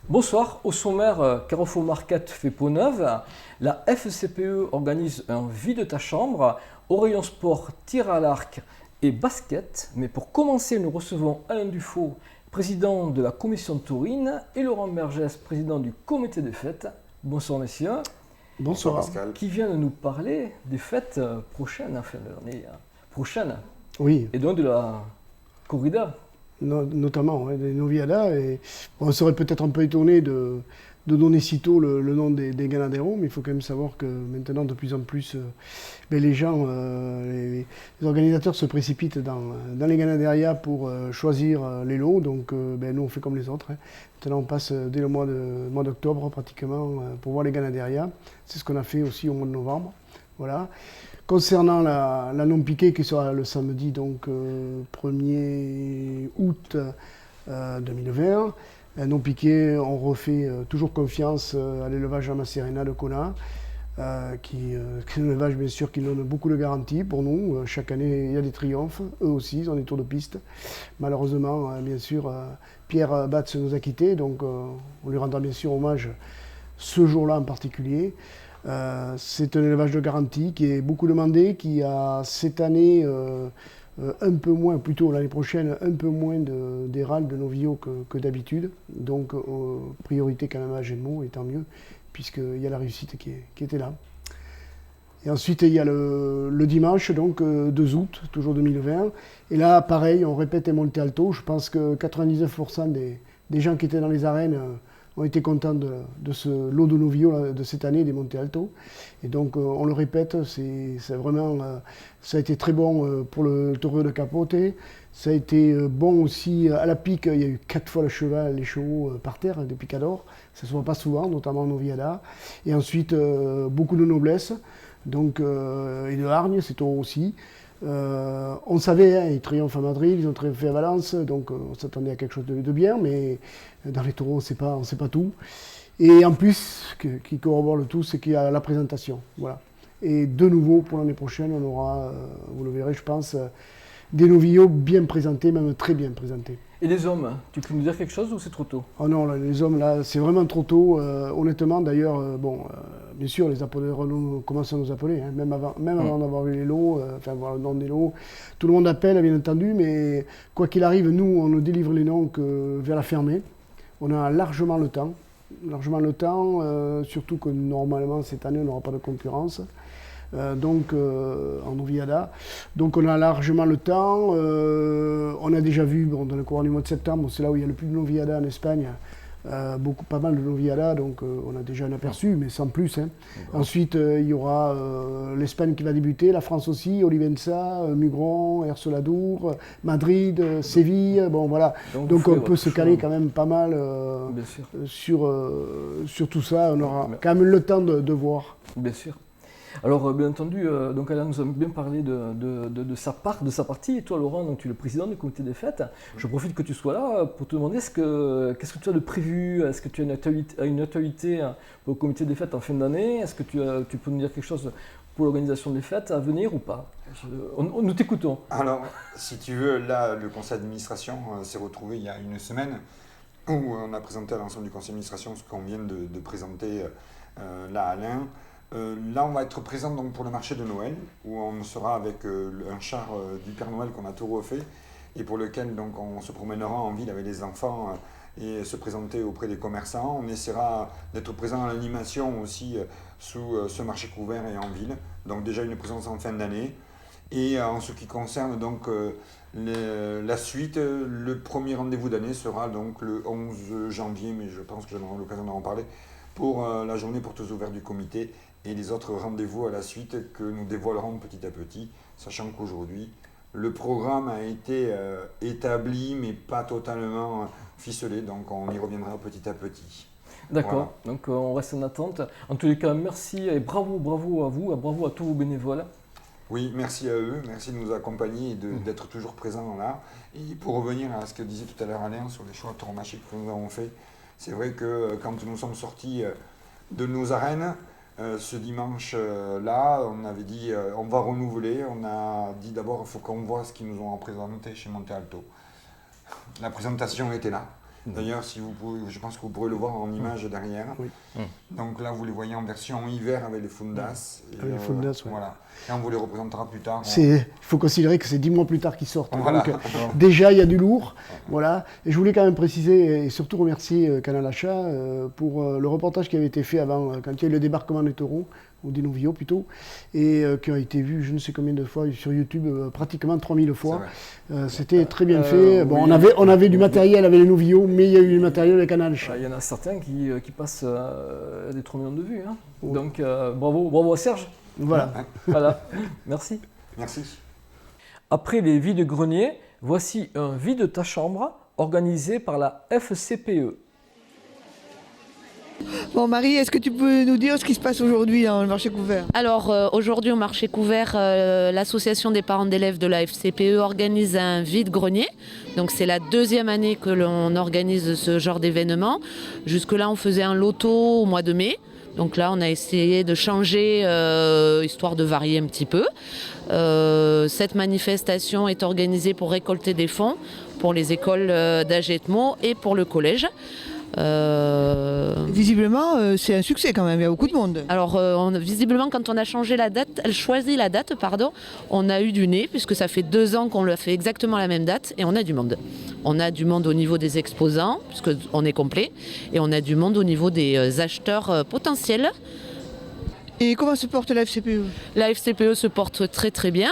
Bonsoir, au sommaire Carrefour Market fait peau neuve. La FCPE organise un Vie de ta chambre. Au rayon sport, tir à l'arc et basket. Mais pour commencer, nous recevons Alain Dufaux, président de la commission de Taurine, et Laurent Bergès, président du comité des fêtes. Bonsoir messieurs. Bonsoir Pascal. Qui vient de nous parler des fêtes prochaines, enfin de l'année prochaine, Oui, et donc de la corrida. notamment des Noviadas. Et on serait peut-être un peu étonné de donner sitôt le nom des Ganaderos, mais il faut quand même savoir que maintenant, de plus en plus, les gens, les organisateurs se précipitent dans les Ganaderia pour choisir les lots. Donc nous, on fait comme les autres, hein. Maintenant, on passe dès le mois d'octobre pratiquement pour voir les Ganaderia. C'est ce qu'on a fait aussi au mois de novembre. Voilà. Concernant la non-piquée qui sera le samedi, donc 1er août 2020, la non-piquée, on refait toujours confiance à l'élevage à Macerena de Kona, qui est un élevage bien sûr qui donne beaucoup de garanties pour nous. Chaque année, il y a des triomphes, eux aussi, ils ont des tours de piste. Malheureusement, bien sûr, Pierre Batz nous a quittés, donc on lui rendra bien sûr hommage ce jour-là en particulier. C'est un élevage de garantie qui est beaucoup demandé, qui a cette année un peu moins, plutôt l'année prochaine, un peu moins des râles de novillos que d'habitude. Donc priorité quand même à Gémeaux, et tant mieux, puisqu'il y a la réussite qui était là. Et ensuite, il y a le dimanche, donc 2 août, toujours 2020. Et là, pareil, on répète les Monte Alto. Je pense que 99% des gens qui étaient dans les arènes ont été contents de ce lot de novillos de cette année, des Monte Alto. Et donc, on le répète, c'est vraiment, ça a été très bon pour le taureau de Capote. Ça a été bon aussi à la pique. Il y a eu 4 fois les chevaux par terre, des picadors. Ça ne se voit pas souvent, notamment en Noviada. Et ensuite, beaucoup de noblesse. Donc, et de hargne, c'est taureau aussi. On savait, hein, ils triomphent à Madrid, ils ont triomphé à Valence, donc on s'attendait à quelque chose de bien, mais dans les taureaux, on ne sait pas tout. Et en plus, qui corrobore le tout, c'est qu'il y a la présentation. Voilà. Et de nouveau, pour l'année prochaine, on aura, vous le verrez, je pense, des novillos bien présentés, même très bien présentés. Et les hommes, tu peux nous dire quelque chose ou c'est trop tôt? Oh non, là, les hommes, là, c'est vraiment trop tôt. Honnêtement, d'ailleurs, bien sûr, les appeleurs commencent à nous appeler, hein, même avant d'avoir vu les lots, enfin, voir le nom des lots. Tout le monde appelle, bien entendu, mais quoi qu'il arrive, nous, on ne délivre les noms que vers la fermée. On a largement le temps. Surtout que normalement, cette année, on n'aura pas de concurrence. En Noviada. Donc on a largement le temps. On a déjà vu, dans le courant du mois de septembre, c'est là où il y a le plus de Noviada en Espagne, pas mal de Noviada, donc on a déjà un aperçu, mais sans plus, hein. Ensuite, il y aura l'Espagne qui va débuter, la France aussi, Olivenza, Mugron, Ersoladour, Madrid, Séville, bon voilà. Donc on peut se caler quand même pas mal sur tout ça. On aura quand même le temps de voir. Bien sûr. Alors, bien entendu, donc Alain nous a bien parlé de sa part, de sa partie. Et toi, Laurent, donc, tu es le président du comité des fêtes. Je profite que tu sois là pour te demander qu'est-ce que tu as de prévu? Est-ce que tu as une actualité pour le comité des fêtes en fin d'année? Est-ce que tu peux nous dire quelque chose pour l'organisation des fêtes à venir ou pas? Nous t'écoutons. Alors, si tu veux, là, le conseil d'administration s'est retrouvé il y a une semaine où on a présenté à l'ensemble du conseil d'administration ce qu'on vient de présenter là à Alain. Là, on va être présent donc, pour le marché de Noël, où on sera avec un char du Père Noël qu'on a tout refait, et pour lequel donc, on se promènera en ville avec les enfants et se présenter auprès des commerçants. On essaiera d'être présent à l'animation aussi sous ce marché couvert et en ville. Donc déjà une présence en fin d'année. Et en ce qui concerne donc la suite, le premier rendez-vous d'année sera donc le 11 janvier, mais je pense que j'aurai l'occasion d'en parler, pour la journée portes ouvertes du comité et les autres rendez-vous à la suite que nous dévoilerons petit à petit, sachant qu'aujourd'hui, le programme a été établi mais pas totalement ficelé, donc on y reviendra petit à petit. D'accord, voilà. Donc on reste en attente. En tous les cas, merci et bravo à vous, bravo à tous vos bénévoles. Oui, merci à eux, merci de nous accompagner et d'être toujours présents là. Et pour revenir à ce que disait tout à l'heure Alain sur les choix tauromachés que nous avons fait, c'est vrai que quand nous sommes sortis de nos arènes, ce dimanche-là, on avait dit on va renouveler. On a dit d'abord il faut qu'on voit ce qu'ils nous ont présenté chez Monte Alto. La présentation était là. D'ailleurs, si vous pouvez, je pense que vous pourrez le voir en image derrière. Oui. Donc là, vous les voyez en version hiver avec les fundas. Et, Avec les fundas, ouais. Voilà. Et on vous les représentera plus tard. Il faut considérer que c'est 10 mois plus tard qu'ils sortent. Voilà. Donc, déjà, il y a du lourd. Voilà. Et je voulais quand même préciser et surtout remercier Canal Achat pour le reportage qui avait été fait avant, quand il y a eu le débarquement des taureaux, ou des novios plutôt, et qui a été vu je ne sais combien de fois sur YouTube, pratiquement 3000 fois. C'était très bien fait. Bon, oui, on avait du matériel avec les novios, mais il y a eu du matériel avec Canal Achat. Il y en a certains qui passent des 3 millions de vues. Hein. Oui. Donc bravo à Serge. Voilà. Voilà. Merci. Merci. Après les vides-greniers, voici un vide ta chambre organisé par la FCPE. Bon Marie, est-ce que tu peux nous dire ce qui se passe aujourd'hui dans le marché couvert? Alors aujourd'hui au marché couvert, l'association des parents d'élèves de la FCPE organise un vide-grenier. Donc c'est la 2e année que l'on organise ce genre d'événement. Jusque-là on faisait un loto au mois de mai. Donc là on a essayé de changer, histoire de varier un petit peu. Cette manifestation est organisée pour récolter des fonds pour les écoles d'Agetmo et pour le collège. Visiblement, c'est un succès quand même, il y a beaucoup de monde. Alors, visiblement, quand on a choisi la date, on a eu du nez, puisque ça fait 2 ans qu'on l'a fait exactement la même date, et on a du monde. On a du monde au niveau des exposants, puisqu'on est complet, et on a du monde au niveau des acheteurs potentiels. Et comment se porte la FCPE? La FCPE se porte très très bien.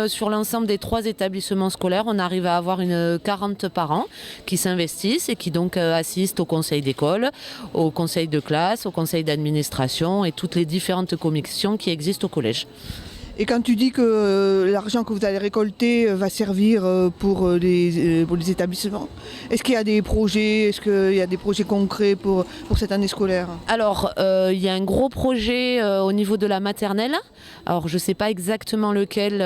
Sur l'ensemble des 3 établissements scolaires, on arrive à avoir 40 parents qui s'investissent et qui donc assistent au conseil d'école, au conseil de classe, au conseil d'administration et toutes les différentes commissions qui existent au collège. Et quand tu dis que l'argent que vous allez récolter va servir pour les établissements, est-ce qu'il y a des projets, concrets pour cette année scolaire? Alors, il y a un gros projet au niveau de la maternelle. Alors, je ne sais pas exactement lequel,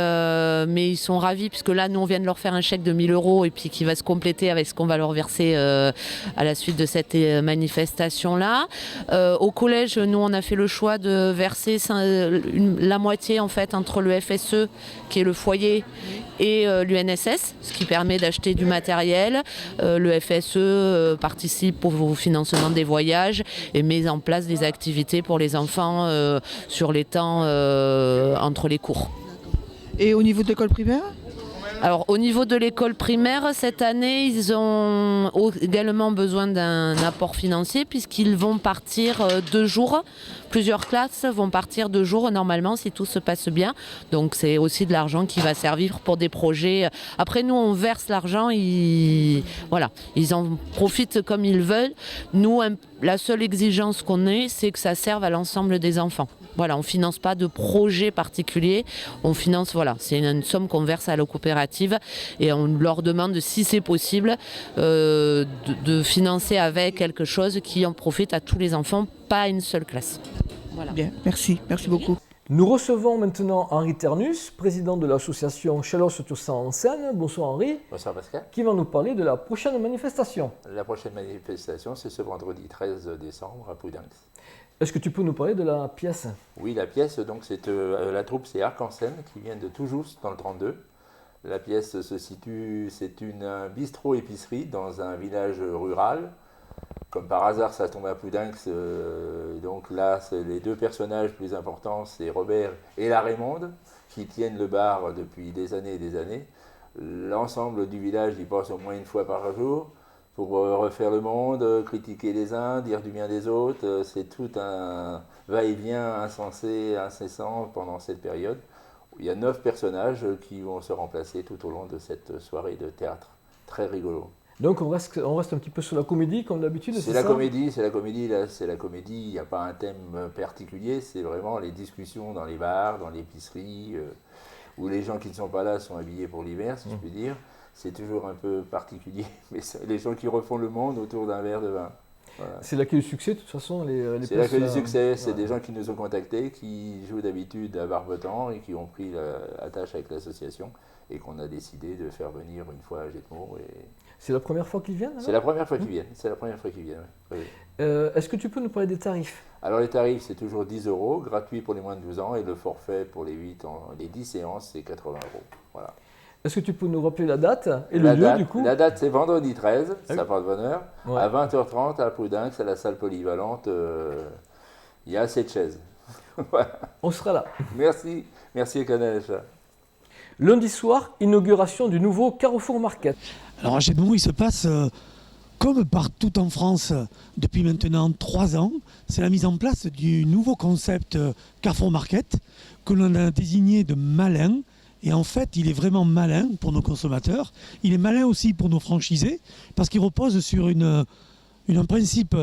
mais ils sont ravis puisque là, nous, on vient de leur faire un chèque de 1 000 € et puis qui va se compléter avec ce qu'on va leur verser à la suite de cette manifestation-là. Au collège, nous, on a fait le choix de verser la moitié, en fait, entre le FSE, qui est le foyer, et l'UNSS, ce qui permet d'acheter du matériel. Le FSE participe au financement des voyages et met en place des activités pour les enfants sur les temps entre les cours. Et au niveau de l'école primaire ? Alors au niveau de l'école primaire, cette année, ils ont également besoin d'un apport financier puisqu'ils vont partir 2 jours. Plusieurs classes vont partir 2 jours normalement si tout se passe bien. Donc c'est aussi de l'argent qui va servir pour des projets. Après nous, on verse l'argent, ils en profitent comme ils veulent. Nous, la seule exigence qu'on ait, c'est que ça serve à l'ensemble des enfants. Voilà, on ne finance pas de projet particulier, on finance, c'est une somme qu'on verse à la coopérative et on leur demande, si c'est possible, de financer avec quelque chose qui en profite à tous les enfants, pas à une seule classe. Voilà. Bien, merci beaucoup. Nous recevons maintenant Henri Ternus, président de l'association Chalosse-Tursan en Seine. Bonsoir Henri. Bonsoir Pascal. Qui va nous parler de la prochaine manifestation. La prochaine manifestation, c'est ce vendredi 13 décembre à Poudenc. Est-ce que tu peux nous parler de la pièce? Oui, la pièce, donc c'est la troupe, c'est Arc en Seine qui vient de tout juste dans le 32. La pièce se situe, c'est un bistrot-épicerie dans un village rural. Comme par hasard, ça tombe à Poudenc. Donc là, les 2 personnages plus importants, c'est Robert et la Raymonde, qui tiennent le bar depuis des années et des années. L'ensemble du village y passe au moins 1 fois par jour pour refaire le monde, critiquer les uns, dire du bien des autres. C'est tout un va-et-vient incessant pendant cette période. Il y a 9 personnages qui vont se remplacer tout au long de cette soirée de théâtre. Très rigolo. Donc on reste un petit peu sur la comédie comme d'habitude, c'est la comédie, il n'y a pas un thème particulier, c'est vraiment les discussions dans les bars, dans l'épicerie, où les gens qui ne sont pas là sont habillés pour l'hiver, si je puis dire. C'est toujours un peu particulier, mais c'est les gens qui refont le monde autour d'un verre de vin. Voilà. C'est la clé du succès, de toute façon. C'est la clé du succès, c'est des gens qui nous ont contactés, qui jouent d'habitude à Barbetan et qui ont pris la tâche avec l'association et qu'on a décidé de faire venir une fois à Jetmo. C'est la première fois qu'ils viennent alors ? C'est la première fois qu'ils viennent, oui. Est-ce que tu peux nous parler des tarifs ? Alors les tarifs, c'est toujours 10 €, gratuit pour les moins de 12 ans, et le forfait pour les 10 séances, c'est 80 €. Voilà. Est-ce que tu peux nous rappeler la date et La le lieu date, du coup? La date, c'est vendredi 13, Ah oui. ça porte bonheur, Ouais. à 20h30 à Prudinx, à la salle polyvalente. Il y a assez de chaises. Voilà. On sera là. Merci, merci Canal Achat. Lundi soir, inauguration du nouveau Carrefour Market. Alors à Gedmont, il se passe comme partout en France depuis maintenant 3 ans, c'est la mise en place du nouveau concept Carrefour Market que l'on a désigné de malin. Et en fait, il est vraiment malin pour nos consommateurs. Il est malin aussi pour nos franchisés parce qu'il repose sur un principe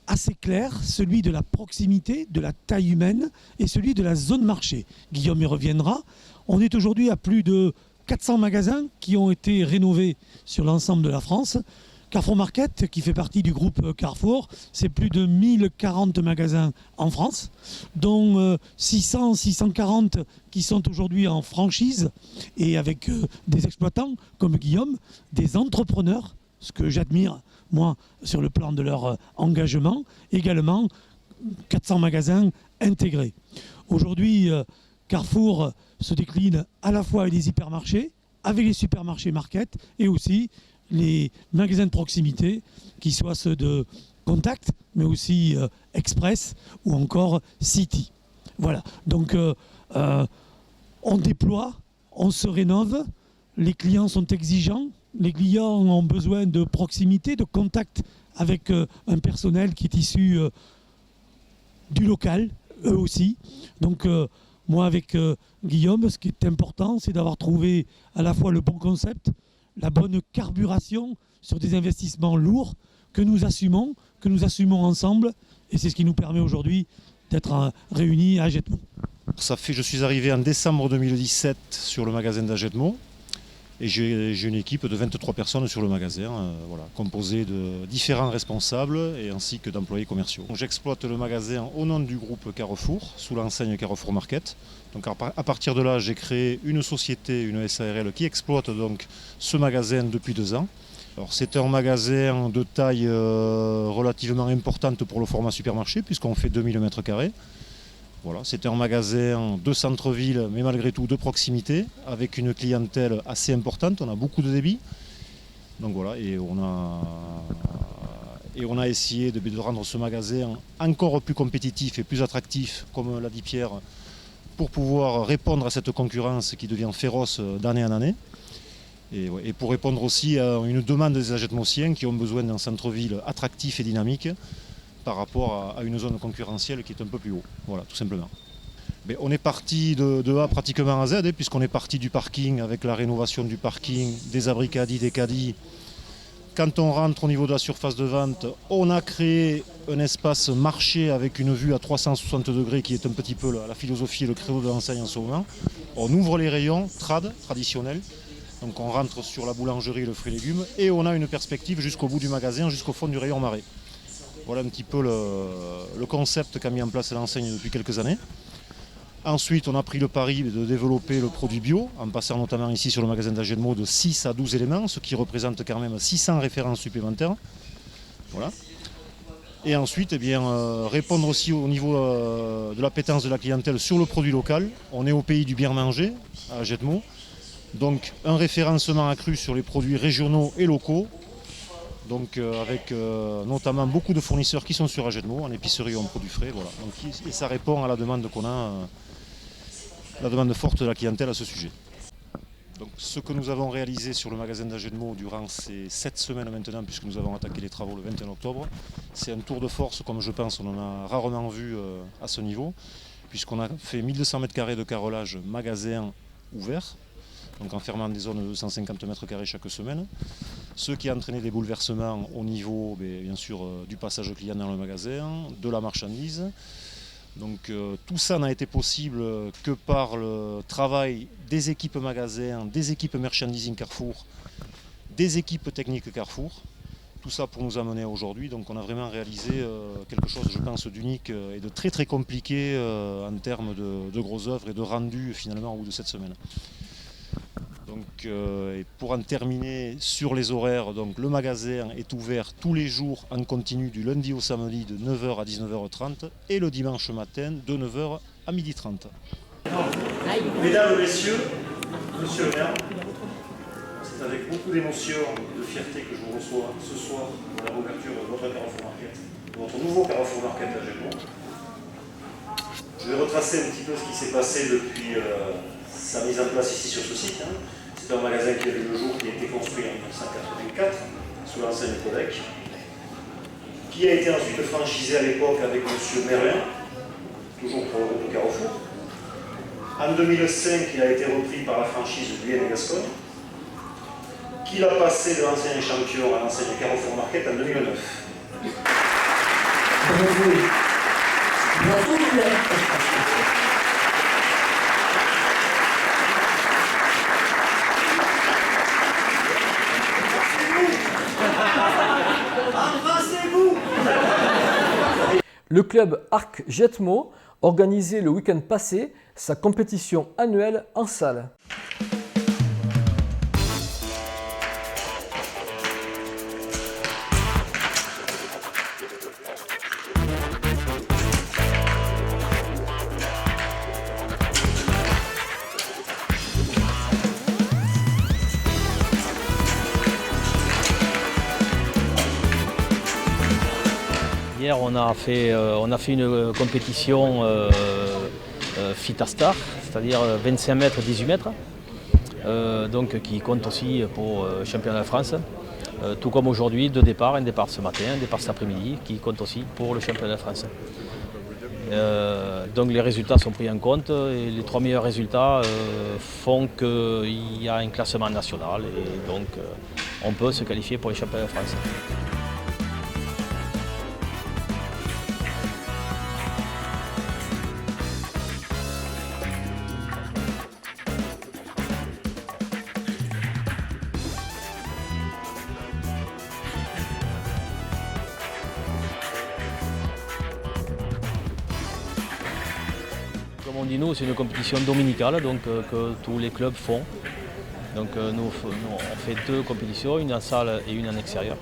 assez clair, celui de la proximité, de la taille humaine et celui de la zone marché. Guillaume y reviendra. On est aujourd'hui à plus de 400 magasins qui ont été rénovés sur l'ensemble de la France. Carrefour Market, qui fait partie du groupe Carrefour, c'est plus de 1040 magasins en France, dont 640 qui sont aujourd'hui en franchise et avec des exploitants comme Guillaume, des entrepreneurs, ce que j'admire moi sur le plan de leur engagement, également 400 magasins intégrés. Aujourd'hui, Carrefour se décline à la fois avec les hypermarchés, avec les supermarchés Market et aussi les magasins de proximité, qui soient ceux de Contact, mais aussi Express ou encore City. Voilà, donc on déploie, on se rénove, les clients sont exigeants, les clients ont besoin de proximité, de contact avec un personnel qui est issu du local, eux aussi. Donc moi avec Guillaume, ce qui est important, c'est d'avoir trouvé à la fois le bon concept, la bonne carburation sur des investissements lourds que nous assumons ensemble, et c'est ce qui nous permet aujourd'hui d'être réunis à Gedmont. Je suis arrivé en décembre 2017 sur le magasin d'Agetmont et j'ai une équipe de 23 personnes sur le magasin, composée de différents responsables et ainsi que d'employés commerciaux. J'exploite le magasin au nom du groupe Carrefour, sous l'enseigne Carrefour Market. Donc à partir de là, j'ai créé une société, une SARL, qui exploite donc ce magasin depuis 2 ans. Alors, c'est un magasin de taille relativement importante pour le format supermarché, puisqu'on fait 2000 m². Voilà, c'est un magasin de centre-ville, mais malgré tout de proximité, avec une clientèle assez importante. On a beaucoup de débit. Donc voilà, et on a essayé de rendre ce magasin encore plus compétitif et plus attractif, comme l'a dit Pierre, pour pouvoir répondre à cette concurrence qui devient féroce d'année en année. Et pour répondre aussi à une demande des Agetmonciens qui ont besoin d'un centre-ville attractif et dynamique par rapport à une zone concurrentielle qui est un peu plus haut. Voilà, tout simplement. Mais on est parti de A pratiquement à Z, puisqu'on est parti du parking avec la rénovation du parking, des abris caddies, des caddies. Quand on rentre au niveau de la surface de vente, on a créé un espace marché avec une vue à 360 degrés qui est un petit peu la philosophie et le credo de l'enseigne en ce moment. On ouvre les rayons traditionnels. Donc on rentre sur la boulangerie, le fruit et légumes, et on a une perspective jusqu'au bout du magasin, jusqu'au fond du rayon marais. Voilà un petit peu le concept qu'a mis en place l'enseigne depuis quelques années. Ensuite, on a pris le pari de développer le produit bio, en passant notamment ici sur le magasin d'Agetmont de 6 à 12 éléments, ce qui représente quand même 600 références supplémentaires. Voilà. Et ensuite, répondre aussi au niveau de l'appétence de la clientèle sur le produit local. On est au pays du bien manger, à Agetmont. Donc un référencement accru sur les produits régionaux et locaux, donc avec notamment beaucoup de fournisseurs qui sont sur Agetmont, en épicerie ou en produits frais. Voilà. Donc, et ça répond à la demande qu'on a, la demande forte de la clientèle à ce sujet. Donc, ce que nous avons réalisé sur le magasin d'Agetmont durant ces 7 semaines maintenant, puisque nous avons attaqué les travaux le 21 octobre, c'est un tour de force, comme je pense on en a rarement vu à ce niveau, puisqu'on a fait 1200 m² de carrelage magasin ouvert, donc en fermant des zones de 150 m² chaque semaine, ce qui a entraîné des bouleversements au niveau bien sûr du passage client dans le magasin, de la marchandise. Donc tout ça n'a été possible que par le travail des équipes magasins, des équipes merchandising Carrefour, des équipes techniques Carrefour. Tout ça pour nous amener aujourd'hui. Donc on a vraiment réalisé quelque chose, je pense, d'unique et de très très compliqué en termes de grosses œuvres et de rendu finalement au bout de 7 semaines. Donc, et pour en terminer sur les horaires, donc, le magasin est ouvert tous les jours en continu du lundi au samedi de 9h à 19h30 et le dimanche matin de 9h à 12h30. Mesdames et messieurs, monsieur le maire, avec beaucoup d'émotion et de fierté que je vous reçois ce soir pour la réouverture de votre Carrefour Market, de votre nouveau Carrefour Market à Gémeaux. Je vais retracer un petit peu ce qui s'est passé depuis sa mise en place ici sur ce site. C'est un magasin qui a vu le jour, qui a été construit en 1984 sous l'enseigne Codec, qui a été ensuite franchisé à l'époque avec M. Merlin, toujours pour le groupe Carrefour. En 2005, il a été repris par la franchise Guyenne et Gascogne, qu'il a passé de l'enseigne Champion à l'enseigne Carrefour Market en 2009. Le club Arc Jetmo organisait le week-end passé sa compétition annuelle en salle. Hier, on a fait une compétition Fitastar, c'est-à-dire 25 mètres, 18 mètres, donc qui compte aussi pour le championnat de France. Tout comme aujourd'hui, 2 départs, un départ ce matin, un départ cet après-midi, qui compte aussi pour le championnat de France. Donc les résultats sont pris en compte et les 3 meilleurs résultats font qu'il y a un classement national et donc on peut se qualifier pour les championnats de France. Comme on dit nous, c'est une compétition dominicale donc, que tous les clubs font. Donc nous on fait 2 compétitions, une en salle et une en extérieur.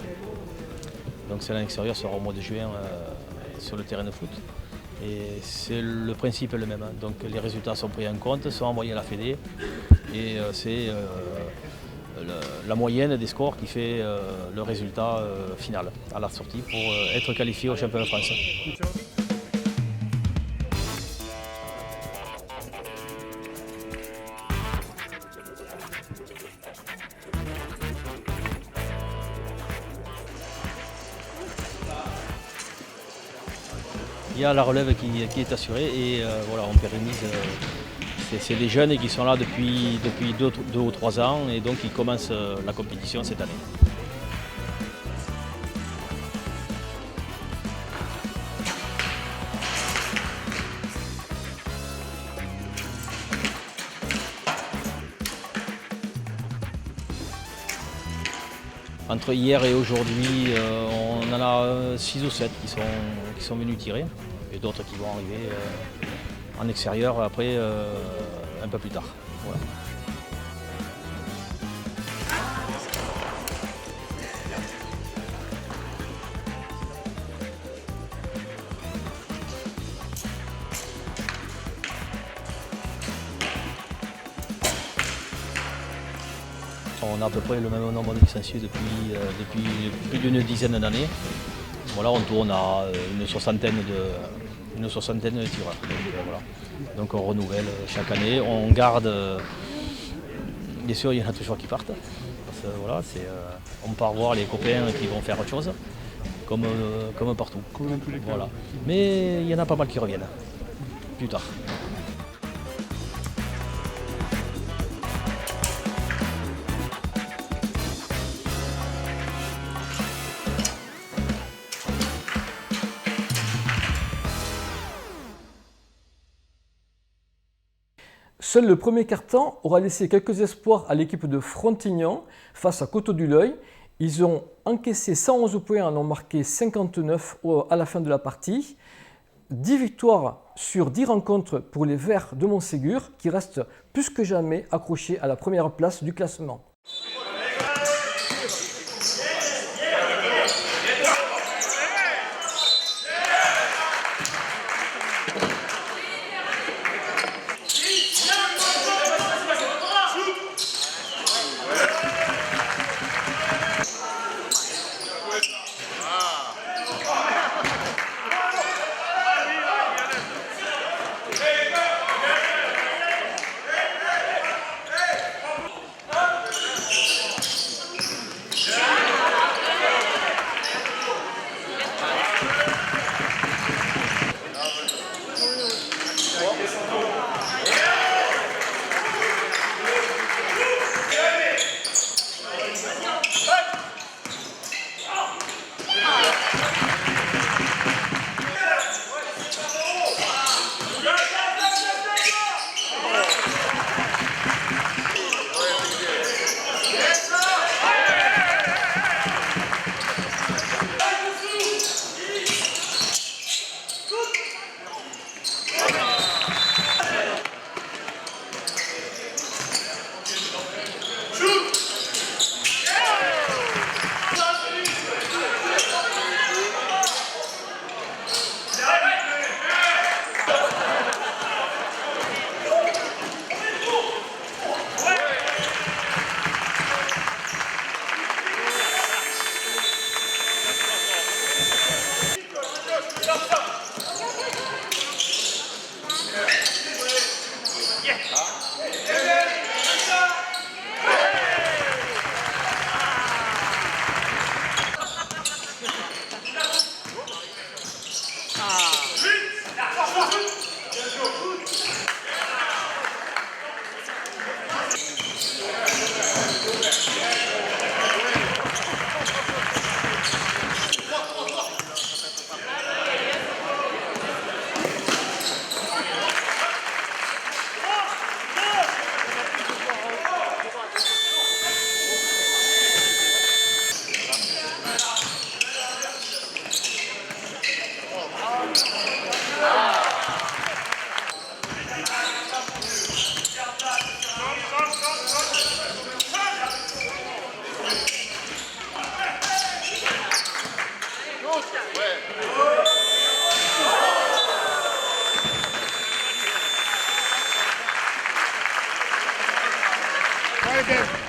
Donc celle en extérieur sera au mois de juin sur le terrain de foot. Et c'est le principe est le même. Donc les résultats sont pris en compte, sont envoyés à la Fédé et c'est la moyenne des scores qui fait le résultat final à la sortie pour être qualifié au championnat de France. Il y a la relève qui est assurée et voilà, on pérennise. C'est des jeunes qui sont là depuis 2 ou 3 ans et donc ils commencent la compétition cette année. Entre hier et aujourd'hui, on en a 6 ou 7 qui sont venus tirer et d'autres qui vont arriver en extérieur après un peu plus tard. Voilà. On a à peu près le même nombre de licenciés depuis plus d'une dizaine d'années. Voilà, on tourne à une soixantaine de tireurs. Donc on renouvelle chaque année, on garde. Bien sûr, il y en a toujours qui partent. Parce que, voilà, on part voir les copains qui vont faire autre chose, comme partout. Voilà. Mais il y en a pas mal qui reviennent plus tard. Seul le premier quart-temps aura laissé quelques espoirs à l'équipe de Frontignan face à Coteau-du-Loy. Ils ont encaissé 111 points et en ont marqué 59 à la fin de la partie. 10 victoires sur 10 rencontres pour les Verts de Montségur qui restent plus que jamais accrochés à la première place du classement.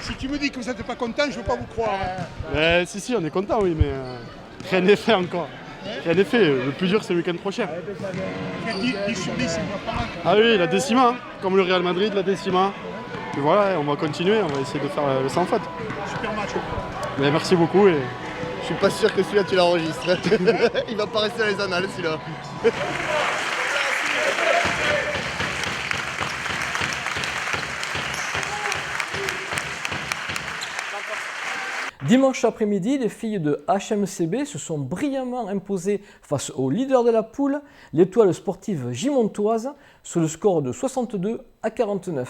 Si tu me dis que vous n'êtes pas content, je ne veux pas vous croire. Si, on est content, oui, mais rien n'est fait encore. Rien n'est fait. Le plus dur, c'est le week-end prochain. 10 sur 10, c'est pas mal. Ah oui, la décima, hein, comme le Real Madrid, la décima. Et voilà, on va continuer, on va essayer de faire le sans faute. Super match. Mais merci beaucoup. Et... Je suis pas sûr que celui-là tu l'enregistres. Il va pas rester dans les annales celui-là. Dimanche après-midi, les filles de HMCB se sont brillamment imposées face au leader de la poule, l'étoile sportive gimontoise, sur le score de 62-49.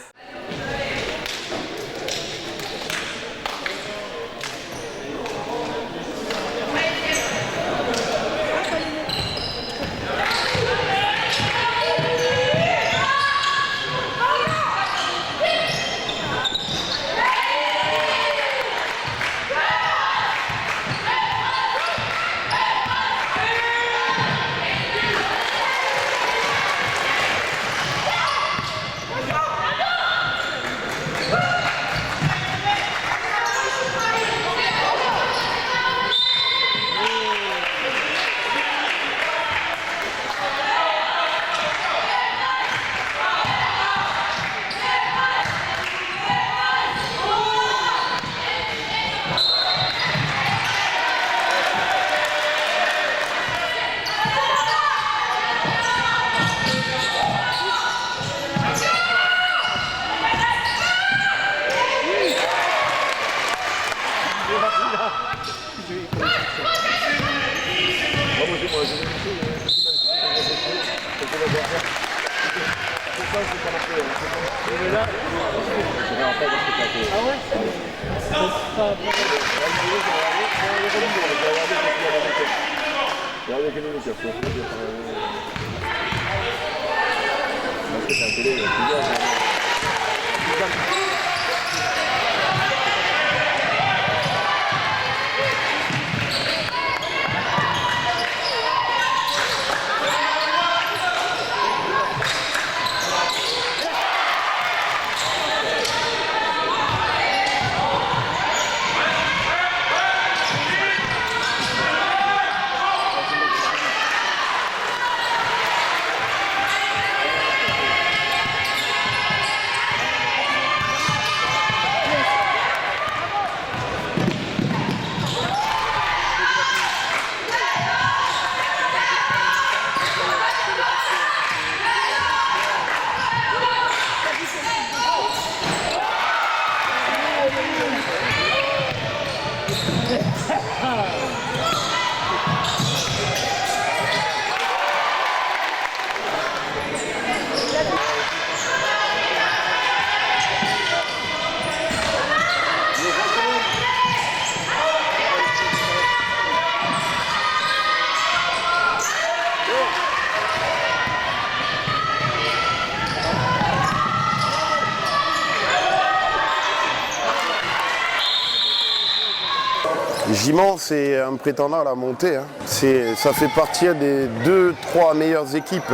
Gimont, c'est un prétendant à la montée. Hein. Ça fait partie des 2-3 meilleures équipes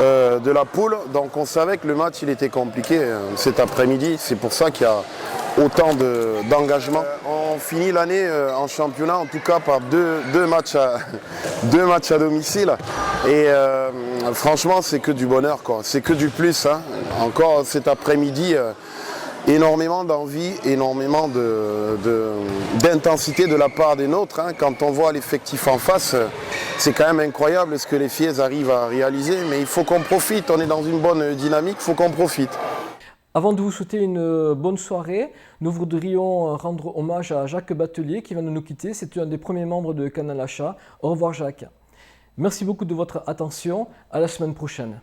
de la poule. Donc on savait que le match il était compliqué cet après-midi. C'est pour ça qu'il y a autant d'engagement. On finit l'année en championnat, en tout cas par deux matchs à domicile. Et franchement, c'est que du bonheur, quoi. C'est que du plus. Hein. Encore cet après-midi. Énormément d'envie, énormément d'intensité de la part des nôtres. Hein. Quand on voit l'effectif en face, c'est quand même incroyable ce que les filles arrivent à réaliser. Mais il faut qu'on profite, on est dans une bonne dynamique, il faut qu'on profite. Avant de vous souhaiter une bonne soirée, nous voudrions rendre hommage à Jacques Batelier qui vient de nous quitter. C'est un des premiers membres de Canal Achat. Au revoir Jacques. Merci beaucoup de votre attention. À la semaine prochaine.